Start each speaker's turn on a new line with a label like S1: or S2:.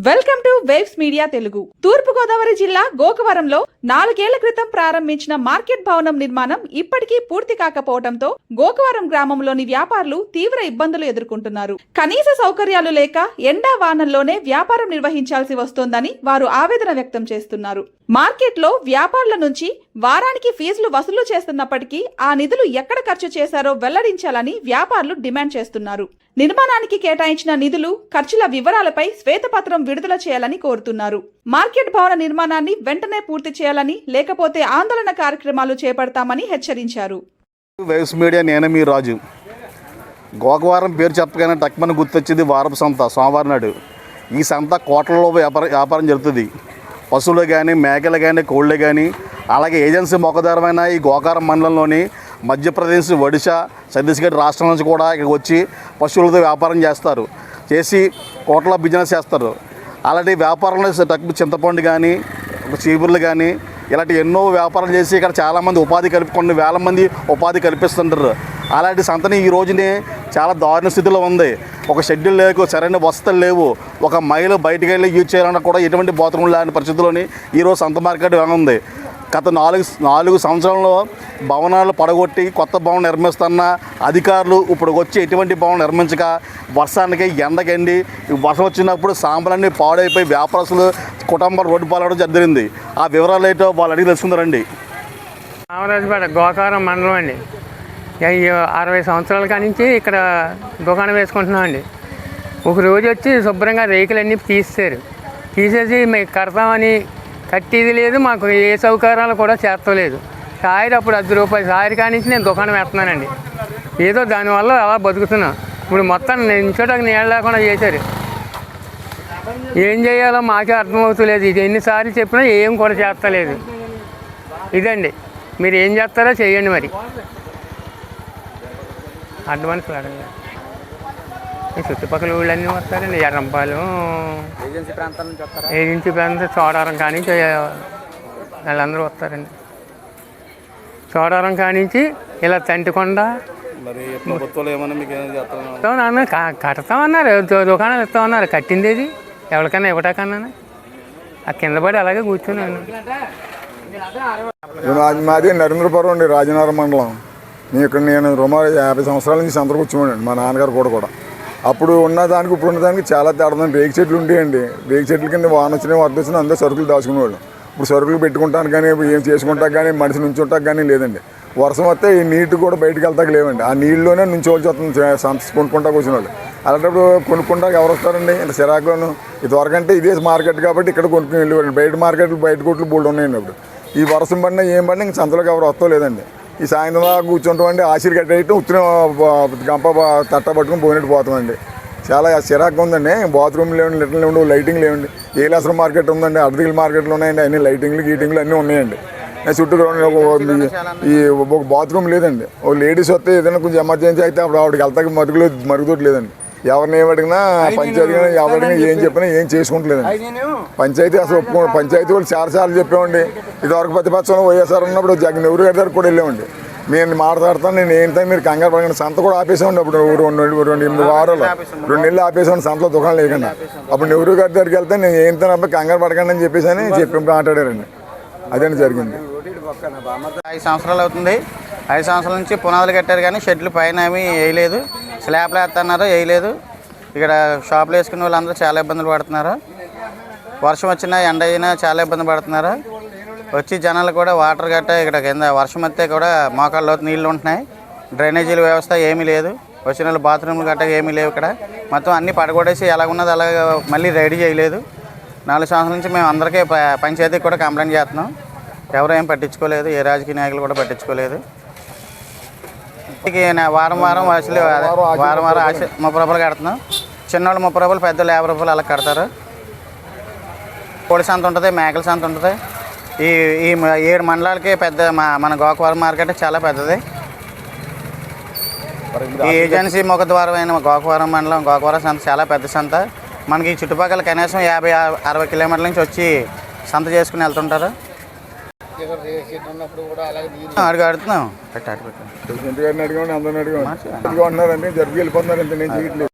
S1: Welcome to Waves Media Telugu. తూర్పుగోదావరి జిల్లా గోకవరంలో 4 ఏళ్ల క్రితం ప్రారంభించిన మార్కెట్ భవనం నిర్మాణం ఇప్పటికీ పూర్తి కాకపోవడంతో గోకవరం గ్రామంలోని వ్యాపారులు తీవ్ర ఇబ్బందులు ఎదుర్కొంటున్నారు. కనీస సౌకర్యాలు లేక ఎండా వానల్లోనే వ్యాపారం నిర్వహించాల్సి వస్తోందని వారు ఆవేదన వ్యక్తం చేస్తున్నారు. మార్కెట్లో వ్యాపారుల నుంచి వారానికి ఫీజులు వసూలు చేస్తున్నప్పటికీ ఆ నిధులు ఎక్కడ ఖర్చు చేశారో వెల్లడించాలని వ్యాపారులు డిమాండ్ చేస్తున్నారు. నిర్మాణానికి కేటాయించిన నిధులు, ఖర్చుల వివరాలపై శ్వేతపత్రం విడుదల చేయాలని కోరుతున్నారు. మార్కెట్ భవన నిర్మాణాన్ని వెంటనే పూర్తి చేయాలని, లేకపోతే ఆందోళన కార్యక్రమాలు చేపడతామని హెచ్చరించారు.
S2: వేవ్స్ మీడియా, నేను మీ రాజు. గోకవరం పేరు చెప్పగానే టక్మని గుర్తొచ్చింది వారపు సంత. సోమవారం నాడు ఈ సంత కోట్లలో వ్యాపారం జరుగుతుంది. పశువులు కానీ, మేకలు కానీ, కోళ్ళు కానీ, అలాగే ఏజెన్సీ మొక్కదారమైన ఈ గోకవరం మండలంలోని మధ్యప్రదేశ్, ఒడిశా, ఛత్తీస్గఢ్ రాష్ట్రం నుంచి కూడా ఇక్కడికి వచ్చి పశువులతో వ్యాపారం చేసి కోట్ల బిజినెస్ చేస్తారు. అలాంటి వ్యాపారంలో చింతపండు కానీ, చీపుర్లు కానీ, ఇలాంటి ఎన్నో వ్యాపారం చేసి ఇక్కడ చాలామంది కొన్ని వేల మంది ఉపాధి కల్పిస్తుంటారు. అలాంటి సంతని ఈ రోజునే చాలా దారుణ స్థితిలో ఉంది. ఒక షెడ్యూల్ లేవు, సరైన వసతులు లేవు. ఒక మహిళ బయటికి వెళ్ళి యూజ్ చేయాలన్నా కూడా ఎటువంటి బాత్రూమ్ లేని పరిస్థితుల్లోని ఈరోజు సంత మార్కెట్ ఉంది. గత 4 సంవత్సరాల్లో భవనాలు పడగొట్టి కొత్త భవనం నిర్మిస్తున్న అధికారులు ఇప్పుడు వచ్చి ఎటువంటి భవనం నిర్మించక వర్షానికి ఎండకండి వర్షం వచ్చినప్పుడు సాంబలన్నీ పాడైపోయి వ్యాపారస్తులు కుటుంబాలు రోడ్డు పాలవడం జరిగింది. ఆ వివరాలు ఏంటో వాళ్ళు అడిగి తెలుసుకుందారండి.
S3: రామరాజుపేట గోకవరం మండలం అండి. 60 సంవత్సరాల కానించి ఇక్కడ దుకాణం వేసుకుంటున్నాం అండి. ఒక రోజు వచ్చి శుభ్రంగా రేకులన్నీ తీసేసి మేము కడతామని కట్టేది లేదు, మాకు ఏ సౌకర్యాలు కూడా చేర్చలేదు. సాయిరు అప్పుడు 10 రూపాయలు సాయిరు కానించి నేను దుకాణం వేస్తున్నానండి. ఏదో దానివల్ల అలా బతుకుతున్నాను. ఇప్పుడు మొత్తం నించోటానికి నీళ్ళు లేకుండా చేశారు. ఏం చేయాలో మాకే అర్థమవుతలేదు. ఇది ఎన్నిసార్లు చెప్పినా ఏం కూడా చేస్తలేదు. ఇదండి, మీరు ఏం చేస్తారో చేయండి. మరి అడ్వాన్స్ అడగండి. ఈ చుట్టుపక్కల ఊళ్ళన్నీ వస్తారండి. ఎర్రంపాలెం ఏజెన్సీ ప్రాంతం చోడవరం కానించి వాళ్ళందరూ వస్తారండి. చోడవరం కానించి ఇలా తంటికొండ కడతామన్నారు, దుకాణాలు ఇస్తామన్నారు. కట్టింది ఏది? ఎవరికైనా ఇవ్వటాకన్నా ఆ కింద పడి అలాగే కూర్చున్నాను.
S4: మాది నరేంద్రపురం అండి, రాజనగరం మండలం. నేను సుమారు 50 సంవత్సరాల నుంచి సంతకు కూర్చోండి. మా నాన్నగారు కూడా అప్పుడు ఉన్నదానికి ఇప్పుడు ఉన్నదానికి చాలా తేడా. రేగు చెట్లు ఉండేయండి. రేగు చెట్ల కింద వాన వచ్చినా వరద వచ్చినా అందరూ సరుకులు దాచుకునేవాళ్ళు. ఇప్పుడు సరుకులు పెట్టుకుంటానికి కానీ, ఏం చేసుకుంటానికి కానీ, మనిషి నుంచుంటానికి కానీ లేదండి. వర్షం వస్తే ఈ నీటి కూడా బయటకు వెళ్తాక లేవండి. ఆ నీళ్ళలోనే నుంచోవాల్సి వస్తుంది సంత కొనుక్కుంటా కూర్చున్న వాళ్ళు. అలాంటప్పుడు కొనుక్కుంటా ఎవరు వస్తారండి? ఇంత సిరాకులను ఇదివరకంటే ఇదే మార్కెట్ కాబట్టి ఇక్కడ కొనుక్కుని వెళ్ళేవాళ్ళు. బయట మార్కెట్లు, బయట కొట్లు బోల్డ్ ఉన్నాయండి. అప్పుడు ఈ వర్షం పడినా ఏం పడినా ఇంక సంతలోకి ఎవరు వస్తా లేదండి. ఈ సాయంత్రం దాకా కూర్చుంటామండి. ఆశీర్ కట్టేయటం ఉత్తిన గంప తట్ట పట్టుకుని పోయినట్టు పోతామండి. చాలా చిరాకుగా ఉందండి. బాత్రూమ్ లేవండి, లిటర్లు లేవండి, లైటింగ్ లేవండి. ఏలాసరం మార్కెట్ ఉందండి, అర్ధగిల్ మార్కెట్లు ఉన్నాయండి. అన్ని లైటింగ్లు గీటింగ్లు అన్నీ ఉన్నాయండి. చుట్టూ ఈ ఒక బాత్రూమ్ లేదండి. ఒక లేడీస్ వస్తే ఏదైనా కొంచెం ఎమర్జెన్సీ అయితే అప్పుడు ఆవిడకి వెళ్తాక మరుగుదొడ్డి లేదండి. ఎవరిని ఏమడిగినా పంచాయతీ ఎవరిని ఏం చెప్పినా ఏం చేసుకుంటలేదండి. పంచాయతీ అసలు పంచాయతీ వాళ్ళు చాలాసార్లు చెప్పామండి. ఇదివరకు ప్రతిపక్షంలో వైఎస్ఆర్ ఉన్నప్పుడు నెహ్రూ గారి దగ్గర కూడా వెళ్ళామండి. నేను మాట్లాడతాను, నేను ఏంటంటే మీరు కంగారు పడకండి. సంత కూడా ఆపేసామండి. అప్పుడు 2 వారాలు 2 నెలలు ఆపేసామండి సంతలో దుకాణం లేకుండా. అప్పుడు నెహ్రూ గారి దగ్గరికి వెళ్తే నేను ఏంటంటే అబ్బాయి కంగారు పడకండి అని చెప్పి మాట్లాడారండి. అదేంటి జరిగింది.
S5: 5 సంవత్సరాలు అవుతుంది. 5 సంవత్సరాల నుంచి పునాదులు కట్టారు కానీ షెడ్లు పైన ఏమీ వేయలేదు. స్లాబ్లు వేస్తున్నారు, వేయలేదు. ఇక్కడ షాపులు వేసుకునే వాళ్ళందరూ చాలా ఇబ్బందులు పడుతున్నారు. వర్షం వచ్చినా ఎండ అయినా చాలా ఇబ్బంది పడుతున్నారు. వచ్చి జనాలు కూడా వాటర్ గట్ట ఇక్కడ కింద వర్షం వస్తే కూడా మోకాళ్ళలో నీళ్ళు ఉంటున్నాయి. డ్రైనేజీల వ్యవస్థ ఏమీ లేదు. వచ్చిన వాళ్ళు బాత్రూమ్లు గట్ట ఏమీ లేవు. ఇక్కడ మొత్తం అన్నీ పడగొట్టేసి ఎలాగున్నది అలాగ మళ్ళీ రెడీ చేయలేదు. 4 సంవత్సరాల నుంచి మేము అందరికీ పంచాయతీకి కూడా కంప్లైంట్ చేస్తున్నాం. ఎవరు ఏం పట్టించుకోలేదు. ఏ రాజకీయ నాయకులు కూడా పట్టించుకోలేదు. వారం 30 రూపాయలు కడుతున్నాం. చిన్నవాళ్ళు 30 రూపాయలు, పెద్దలు 50 రూపాయలు అలా కడతారు. కోడి సంత ఉంటుంది, మేకల సంత ఉంటుంది. ఈ 7 మండలాలకి పెద్ద మన గోకవరం మార్కెట్ చాలా పెద్దది. ఈ ఏజెన్సీ ముఖద్వారమైన గోకవరం మండలం గోకవరం సంత చాలా పెద్ద సంత. మనకి చుట్టుపక్కల కనీసం 50-60 కిలోమీటర్ల నుంచి వచ్చి సంత చేసుకుని వెళ్తుంటారు. అడిగి ఆడుతున్నాం పెట్టాడు
S4: ప్రెసిడెంట్ గారిని అడిగామండి, అందరిని అడిగామండి. ఇదిగో అంటున్నారండి, జరిగి వెళ్ళిపోతున్నారు, ఇంత నేను చేయట్లేదు.